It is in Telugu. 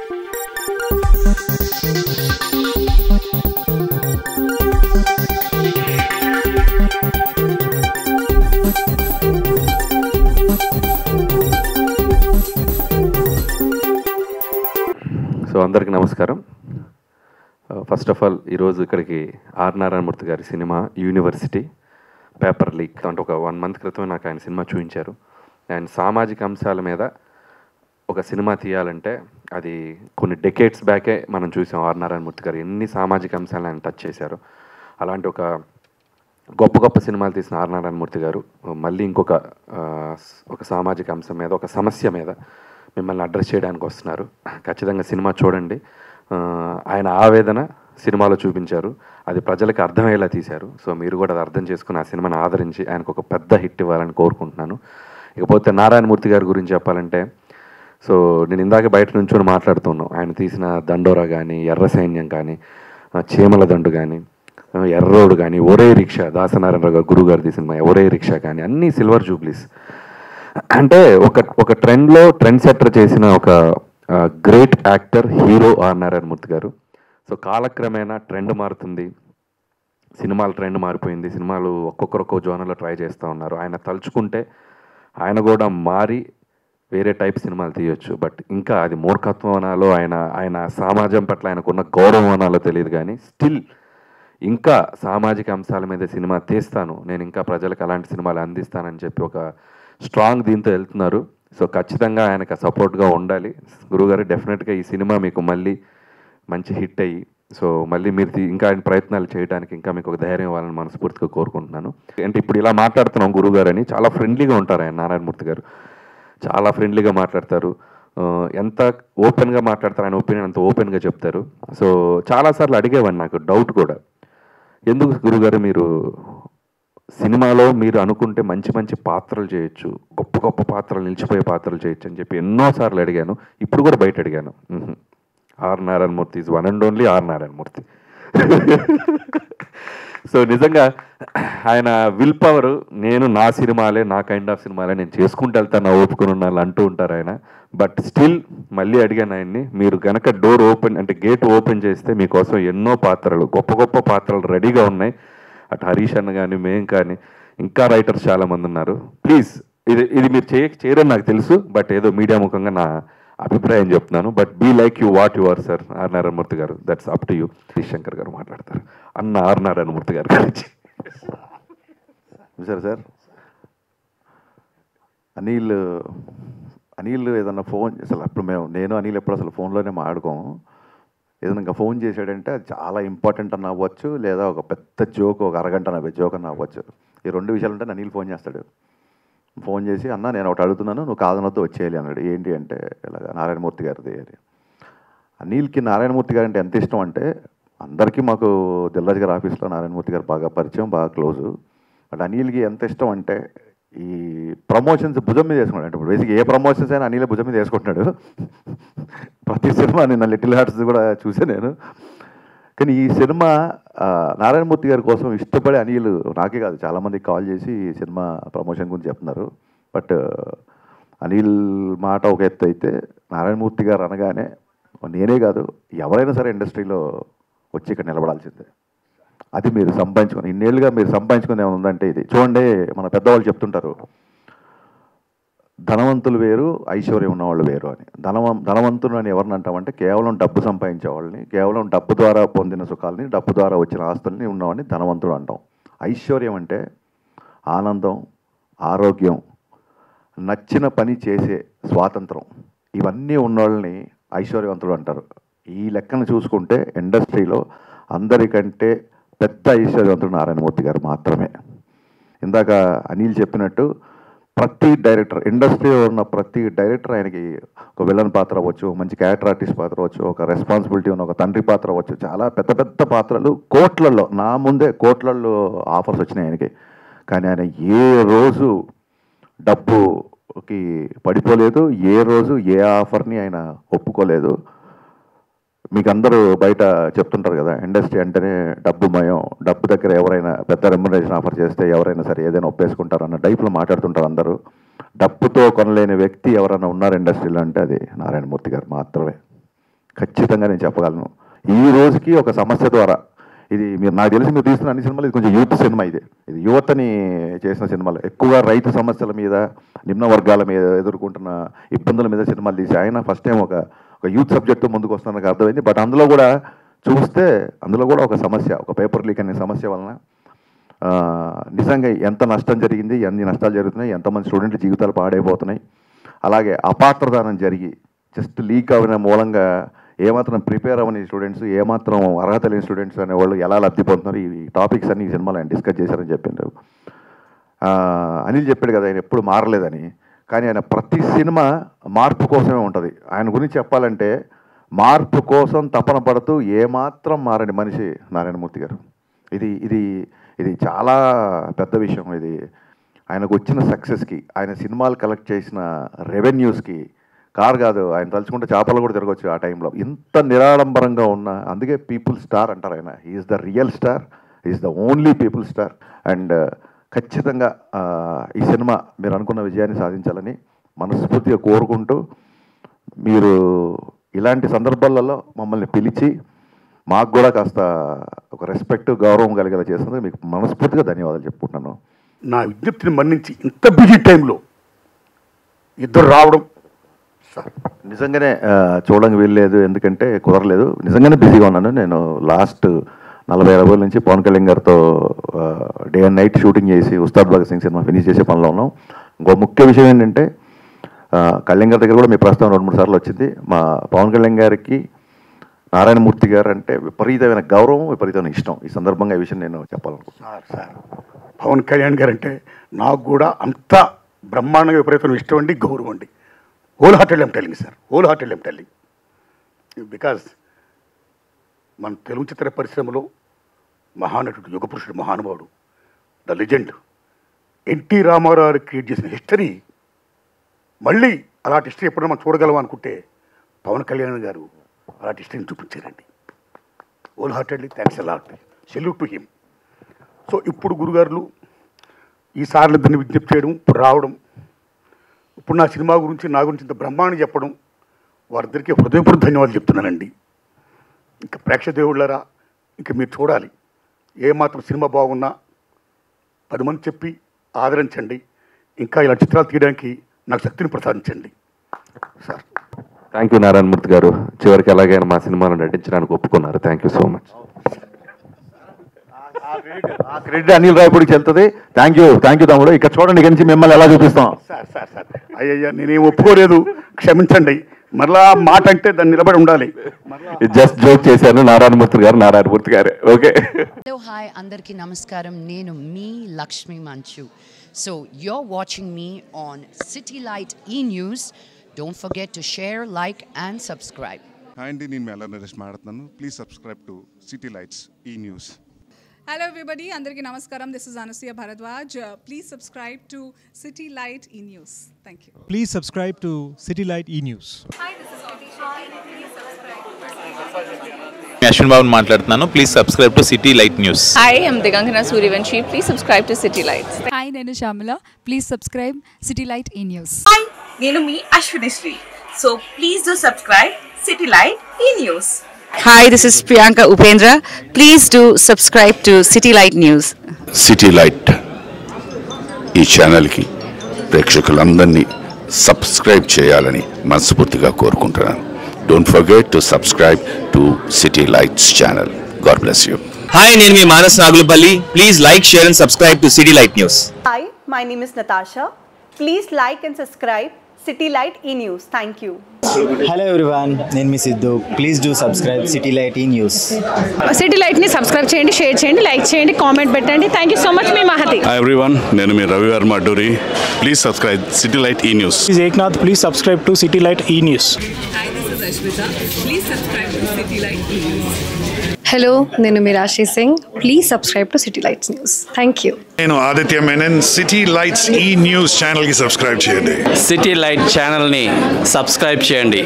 సో అందరికీ నమస్కారం. ఫస్ట్ ఆఫ్ ఆల్ ఈరోజు ఇక్కడికి ఆర్ నారాయణమూర్తి గారి సినిమా యూనివర్సిటీ పేపర్ లీక్ అంటే ఒక 1 month క్రితం నాకు ఆయన సినిమా చూపించారు. అండ్ సామాజిక అంశాల మీద ఒక సినిమా తీయాలంటే అది కొన్ని డెకేడ్స్ బ్యాకే మనం చూసాం. ఆర్ నారాయణమూర్తి గారు ఎన్ని సామాజిక అంశాలను ఆయన టచ్ చేశారు. అలాంటి ఒక గొప్ప గొప్ప సినిమాలు తీసిన ఆర్ నారాయణమూర్తి గారు మళ్ళీ ఒక సామాజిక అంశం మీద, ఒక సమస్య మీద మిమ్మల్ని అడ్రస్ చేయడానికి వస్తున్నారు. ఖచ్చితంగా సినిమా చూడండి. ఆయన ఆవేదన సినిమాలో చూపించారు, అది ప్రజలకు అర్థమయ్యేలా తీశారు. సో మీరు కూడా అది అర్థం చేసుకుని ఆ సినిమాని ఆదరించి ఆయనకు ఒక పెద్ద హిట్ ఇవ్వాలని కోరుకుంటున్నాను. ఇకపోతే నారాయణమూర్తి గారి గురించి చెప్పాలంటే, సో నేను ఇందాక బయట నుంచొని మాట్లాడుతున్నాను. ఆయన తీసిన దండోరా కానీ, ఎర్ర సైన్యం కానీ, చీమల దండు కానీ, ఎర్రోడు కానీ, ఒరే రిక్షా, దాసనారాయణరావు గారు గురువు గారు తీసిన ఒరే రిక్షా కానీ, అన్నీ సిల్వర్ జూబ్లీస్. అంటే ఒక ట్రెండ్ సెటర్ చేసిన ఒక great actor, hero R Narayanamurthy garu. So కాలక్రమేణా ట్రెండ్ మారుతుంది, సినిమాల ట్రెండ్ మారిపోయింది. సినిమాలు ఒక్కొక్క జోనర్లో ట్రై చేస్తూ ఉన్నారు. ఆయన తలుచుకుంటే ఆయన కూడా మారి వేరే టైప్ సినిమాలు తీయొచ్చు. బట్ ఇంకా అది మూర్ఖత్వం అనాలో, ఆయన సమాజం పట్ల ఆయనకున్న గౌరవం అనాలో తెలియదు. కానీ స్టిల్ ఇంకా సామాజిక అంశాల మీద సినిమా తీస్తాను, నేను ఇంకా ప్రజలకు అలాంటి సినిమాలు అందిస్తానని చెప్పి ఒక స్ట్రాంగ్ దీంతో వెళ్తున్నారు. సో ఖచ్చితంగా ఆయనకు సపోర్ట్గా ఉండాలి. గురువుగారు డెఫినెట్గా ఈ సినిమా మీకు మళ్ళీ మంచి హిట్ అయ్యి, సో మళ్ళీ మీరు ఇంకా ఆయన ప్రయత్నాలు చేయడానికి ఇంకా మీకు ఒక ధైర్యం ఇవ్వాలని మనస్ఫూర్తిగా కోరుకుంటున్నాను. అంటే ఇప్పుడు ఇలా మాట్లాడుతున్నాం గురువుగారు అని, చాలా ఫ్రెండ్లీగా ఉంటారు ఆయన. నారాయణమూర్తి గారు చాలా ఫ్రెండ్లీగా మాట్లాడతారు. ఎంత ఓపెన్గా మాట్లాడతారు, ఆయన ఒపీనియన్ అంత ఓపెన్గా చెప్తారు. సో చాలాసార్లు అడిగేవాడిని, నాకు డౌట్ కూడా, ఎందుకు గురువుగారు మీరు సినిమాలో మీరు అనుకుంటే మంచి మంచి పాత్రలు చేయొచ్చు, గొప్ప గొప్ప పాత్రలు, నిలిచిపోయే పాత్రలు చేయొచ్చు అని చెప్పి ఎన్నోసార్లు అడిగాను. ఇప్పుడు కూడా బయట అడిగాను. R Narayanamurthy is one and only R Narayanamurthy. So నిజంగా ఆయన విల్ పవర్, నేను నా సినిమాలే, నా కైండ్ ఆఫ్ సినిమాలే నేను చేసుకుంటూ వెళ్తాను, నా ఓపుకొని ఉన్నాను అంటూ ఉంటారు ఆయన. బట్ స్టిల్ మళ్ళీ అడిగాను ఆయన్ని, మీరు కనుక డోర్ ఓపెన్ అంటే గేట్ ఓపెన్ చేస్తే మీకోసం ఎన్నో పాత్రలు, గొప్ప గొప్ప పాత్రలు రెడీగా ఉన్నాయి. అటు హరీష్ అన్న కానీ, మేము కానీ, ఇంకా రైటర్స్ చాలామంది ఉన్నారు. ప్లీజ్ ఇది మీరు చేయరని నాకు తెలుసు, బట్ ఏదో మీడియా ముఖంగా నా అభిప్రాయం చెప్తున్నాను. But be like you what you are sir R Narayanamurthy garu, that's up to you. Shankar garu మాట్లాడతారు అన్న ఆర్ నారాయణమూర్తి గారి గురించి. సార్ అనిల్ ఏదన్నా ఫోన్ అసలు అప్పుడు నేను అనిల్ ఎప్పుడు అసలు ఫోన్లోనే మాట్లాడుకోము. ఏదైనా ఇంకా ఫోన్ చేశాడంటే అది చాలా ఇంపార్టెంట్ అని అవ్వచ్చు, లేదా ఒక పెద్ద జోక్, ఒక అరగంట నవ్వే జోక్ అని అవ్వచ్చు. ఈ 2 విషయాలు ఉంటే అనిల్ ఫోన్ చేస్తాడు. ఫోన్ చేసి, అన్న నేను ఒకటి అడుగుతున్నాను, నువ్వు కాదనొద్దు వచ్చేయాలి అన్నాడు. ఏంటి అంటే, ఇలాగ నారాయణమూర్తి గారిది అని. అనిల్కి నారాయణమూర్తి గారు అంటే ఎంత ఇష్టం అంటే, అందరికీ మాకు దిల్రాజు గారి ఆఫీస్లో నారాయణమూర్తి గారు బాగా పరిచయం, బాగా క్లోజు. బట్ అనిల్కి ఎంత ఇష్టం అంటే, ఈ ప్రమోషన్స్ భుజం మీద వేసుకున్నాడు. అంటే ఇప్పుడు బేసిక్ ఏ ప్రమోషన్స్ అయినా అనిల్ భుజం మీద వేసుకుంటున్నాడు. ప్రతి సినిమా నిన్న లిటిల్ హార్ట్స్ కూడా చూసా నేను. కానీ ఈ సినిమా నారాయణమూర్తి గారి కోసం ఇష్టపడే అనిల్, నాకే కాదు చాలామందికి కాల్ చేసి ఈ సినిమా ప్రమోషన్ గురించి చెప్తున్నారు. బట్ అనిల్ మాట ఒక ఎత్తు అయితే, నారాయణమూర్తి గారు అనగానే నేనే కాదు ఎవరైనా సరే ఇండస్ట్రీలో వచ్చి ఇక్కడ నిలబడాల్సిందే. అది మీరు సంపాదించుకుని, ఇన్నేళ్ళుగా మీరు సంపాదించుకుని ఏమైనా ఉందంటే ఇది చూడండి. మన పెద్దవాళ్ళు చెప్తుంటారు, ధనవంతులు వేరు, ఐశ్వర్యం ఉన్నవాళ్ళు వేరు అని. ధనవంతులు అని ఎవరిని అంటామంటే, కేవలం డబ్బు సంపాదించే వాళ్ళని, కేవలం డబ్బు ద్వారా పొందిన సుఖాలని, డబ్బు ద్వారా వచ్చిన ఆస్తుల్ని ఉన్నవాడిని ధనవంతుడు అంటాం. ఐశ్వర్యం అంటే ఆనందం, ఆరోగ్యం, నచ్చిన పని చేసే స్వాతంత్రం, ఇవన్నీ ఉన్నవాళ్ళని ఐశ్వర్యవంతుడు అంటారు. ఈ లెక్కను చూసుకుంటే ఇండస్ట్రీలో అందరికంటే పెద్ద ఐశ్వర్యవంతుడు నారాయణమూర్తి గారు మాత్రమే. ఇందాక అనిల్ చెప్పినట్టు ప్రతి డైరెక్టర్, ఇండస్ట్రీలో ఉన్న ప్రతి డైరెక్టర్ ఆయనకి ఒక విలన్ పాత్ర అవ్వచ్చు, మంచి క్యారెక్టర్ ఆర్టిస్ట్ పాత్ర అవ్వచ్చు, ఒక రెస్పాన్సిబిలిటీ ఉన్న ఒక తండ్రి పాత్ర అవ్వచ్చు, చాలా పెద్ద పెద్ద పాత్రలు కోట్లల్లో, నా ముందే కోట్లల్లో ఆఫర్స్ వచ్చినాయి ఆయనకి. కానీ ఆయన ఏ రోజు డబ్బుకి పడిపోలేదు, ఏ రోజు ఏ ఆఫర్ని ఆయన ఒప్పుకోలేదు. మీకు అందరూ బయట చెప్తుంటారు కదా, ఇండస్ట్రీ అంటేనే డబ్బు మయం, డబ్బు దగ్గర ఎవరైనా పెద్ద రెమ్యునరేషన్ ఆఫర్ చేస్తే ఎవరైనా సరే ఏదైనా ఒప్పేసుకుంటారు అన్న టైప్లో మాట్లాడుతుంటారు అందరూ. డబ్బుతో కొనలేని వ్యక్తి ఎవరైనా ఉన్నారు ఇండస్ట్రీలో అంటే అది నారాయణమూర్తి గారు మాత్రమే. ఖచ్చితంగా నేను చెప్పగలను. ఈ రోజుకి ఒక సమస్య ద్వారా, ఇది మీరు నాకు తెలిసి మీరు తీస్తున్న అన్ని సినిమాలు ఇది కొంచెం యూత్ సినిమా. ఇది యువతని చేసిన సినిమాలు, ఎక్కువగా రైతు సమస్యల మీద, నిమ్న వర్గాల మీద ఎదుర్కొంటున్న ఇబ్బందుల మీద సినిమాలు తీసి ఆయన ఫస్ట్ టైం ఒక యూత్ సబ్జెక్ట్తో ముందుకు వస్తున్న నాకు అర్థమైంది. బట్ అందులో కూడా చూస్తే అందులో కూడా ఒక సమస్య, ఒక పేపర్ లీక్ అనే సమస్య వలన నిజంగా ఎంత నష్టం జరిగింది, ఎన్ని నష్టాలు జరుగుతున్నాయి, ఎంతమంది స్టూడెంట్ జీవితాలు పాడైపోతున్నాయి. అలాగే అపాత్రదానం జరిగి జస్ట్ లీక్ అవ్వడం మూలంగా ఏమాత్రం ప్రిపేర్ అవ్వని స్టూడెంట్స్, ఏమాత్రం అర్హత లేని స్టూడెంట్స్ అనేవాళ్ళు ఎలా లబ్ధి పొందుతున్నారు, ఈ టాపిక్స్ అన్ని ఈ సినిమాలో ఆయన డిస్కస్ చేశారని చెప్పిండ్రు. అనిల్ చెప్పాడు కదా ఆయన ఎప్పుడు మారలేదని, కానీ ఆయన ప్రతి సినిమా మార్పు కోసమే ఉంటుంది. ఆయన గురించి చెప్పాలంటే మార్పు కోసం తపన పడుతూ ఏమాత్రం మారని మనిషి నారాయణమూర్తి గారు. ఇది ఇది ఇది చాలా పెద్ద విషయం. ఇది ఆయనకు వచ్చిన సక్సెస్కి, ఆయన సినిమాలు కలెక్ట్ చేసిన రెవెన్యూస్కి కారు కాదు, ఆయన తలుచుకుంటే చేపలు కూడా తిరగవచ్చు ఆ టైంలో. ఇంత నిరాడంబరంగా ఉన్న, అందుకే పీపుల్ స్టార్ అంటారు ఆయన. Is the real star, is the only people star. And ఖచ్చితంగా ఈ సినిమా మీరు అనుకున్న విజయాన్ని సాధించాలని మనస్ఫూర్తిగా కోరుకుంటూ, మీరు ఇలాంటి సందర్భాలలో మమ్మల్ని పిలిచి మాకు కూడా కాస్త ఒక రెస్పెక్ట్, గౌరవం కలిగేలా చేసినందుకు మీకు మనస్ఫూర్తిగా ధన్యవాదాలు చెప్పుకుంటున్నాను. నా విజ్ఞప్తిని మన్నించి ఇంత బిజీ టైంలో ఇద్దరు రావడం నిజంగానే చూడడానికి వీల్లేదు, ఎందుకంటే కుదరలేదు. నిజంగానే బిజీగా ఉన్నాను. నేను లాస్ట్ 40 రోజుల నుంచి పవన్ కళ్యాణ్ గారితో డే అండ్ నైట్ షూటింగ్ చేసి ఉస్తాద్ భగత్ సింగ్ సినిమా ఫినిష్ చేసే పనిలో ఉన్నాం. ఇంకో ముఖ్య విషయం ఏంటంటే కళ్యాణ్ గారి దగ్గర కూడా మీ ప్రస్తుతం 2-3 సార్లు వచ్చింది. మా పవన్ కళ్యాణ్ గారికి నారాయణమూర్తి గారు అంటే విపరీతమైన గౌరవం, విపరీతమైన ఇష్టం. ఈ సందర్భంగా ఈ విషయం నేను చెప్పాలనుకుంటున్నాను. సార్ పవన్ కళ్యాణ్ గారు అంటే నాకు కూడా అంత బ్రహ్మాండంగా విపరీతమైన ఇష్టం అండి, గౌరవం అండి. Whole hearted I'm telling sir, whole hearted I'm telling. Because మన తెలుగు చిత్ర పరిశ్రమలో మహానటుడు, యుగ పురుషుడు, మహానుభావుడు, the legend N T Ramarao create చేసిన హిస్టరీ, మళ్ళీ అలాంటి హిస్టరీ ఎప్పుడైనా మనం చూడగలం అనుకుంటే పవన్ కళ్యాణ్ గారు అలాంటి హిస్టరీని చూపించారండి. Whole heartedly thanks a lot, salute to him. So ఇప్పుడు గురుగారులు ఈసార్లు దాన్ని విజ్ఞప్తి చేయడం, ఇప్పుడు రావడం, ఇప్పుడు నా సినిమా గురించి, నా గురించి ఇంత బ్రహ్మాండం చెప్పడం, వారిద్దరికీ హృదయపూర్వక ధన్యవాదాలు చెప్తున్నానండి. ఇంకా ప్రేక్షదేవుళ్ళరా, ఇంకా మీరు చూడాలి. ఏమాత్రం సినిమా బాగున్నా 10 మంది చెప్పి ఆదరించండి. ఇంకా ఇలా చిత్రాలు తీయడానికి నాకు శక్తిని ప్రసాదించండి సార్. థ్యాంక్ యూ నారాయణమూర్తి గారు, చివరికి ఎలాగైనా మా సినిమాలో నటించడానికి ఒప్పుకున్నారు. Thank you so much. ఆ క్రెడిట్ అనిల్ రాయపూడికి వెళ్తుంది. థ్యాంక్ యూ తమ్ముడు. ఇక్కడ చూడండి, ఇక్కడి నుంచి మిమ్మల్ని ఎలా చూపిస్తాం. సార్ అయ్యయ్యా, నేనేం ఒప్పుకోలేదు, క్షమించండి. మరలా మాట అంటే దాన్ని నిలబడి ఉండాలి. జస్ట్ జోక్ చేశాను. నారాయణమూర్తి గారే. ఓకే. హలో, హాయ్, అందరికీ నమస్కారం. నేను మీ లక్ష్మి మంచు. So you're watching me on City Light E-News. Don't forget to share, like and subscribe. Hi అండి, నేను మెల్ల నరేష్ మాట్లాడుతున్నాను. Please subscribe to City lights ఈ news. Hello everybody, Andarki Namaskaram. This is Anasuya Bharadwaj. Please subscribe to City Light E-News. Thank you. Please subscribe to City Light E-News. Hi, this is Kriti Shetty. Please subscribe to City Light. Ashwin Babu మాట్లాడుతున్నాను. Please subscribe to City Light news. Hi, I'm Digangana Suryavanshi. Please subscribe to City Lights. Hi, Nenu Shamila. Please subscribe City Light E-News. Hi, Nenu me Ashwini. So please do subscribe City Light E-News. Hi, this is Priyanka Upendra. Please do subscribe to City Light News. City Light ఈ ఛానల్కి ప్రేక్షకులందరినీ సబ్స్క్రైబ్ చేయాలని మనస్ఫూర్తిగా కోరుకుంటున్నాను. Don't forget to subscribe to City Lights channel. God bless you. Hi, నేను మీ Manas Nagulapalli. Please like, share and subscribe to City Light news. Hi, my name is Natasha. Please like and subscribe City Light E-News. Thank you. Hello everyone, నేను మీ Siddhu. Please do subscribe City Light ఈ న్యూస్. సిటీ లైట్ని సబ్స్క్రైబ్ చేయండి, షేర్ చేయండి, లైక్ చేయండి, కామెంట్ పెట్టండి. Thank you so much. మీ మహతి. హాయ్ ఎవ్రీవన్, నేను మీ Ravi Varma Adduri. Please subscribe City Light ఈ news. Eknath, please subscribe to City Light E-News. Hi, this is Ashwita. Please subscribe to City Light E-News. Hello, Nenu Mirashi Singh. Please subscribe to City Lights News. Thank you. నేను ఆదిత్య మేనన్. సిటీ లైట్స్ ఈ న్యూస్ ఛానల్కి సబ్స్క్రైబ్ చేయండి. సిటీ లైట్ ఛానల్ని సబ్స్క్రైబ్ చేయండి.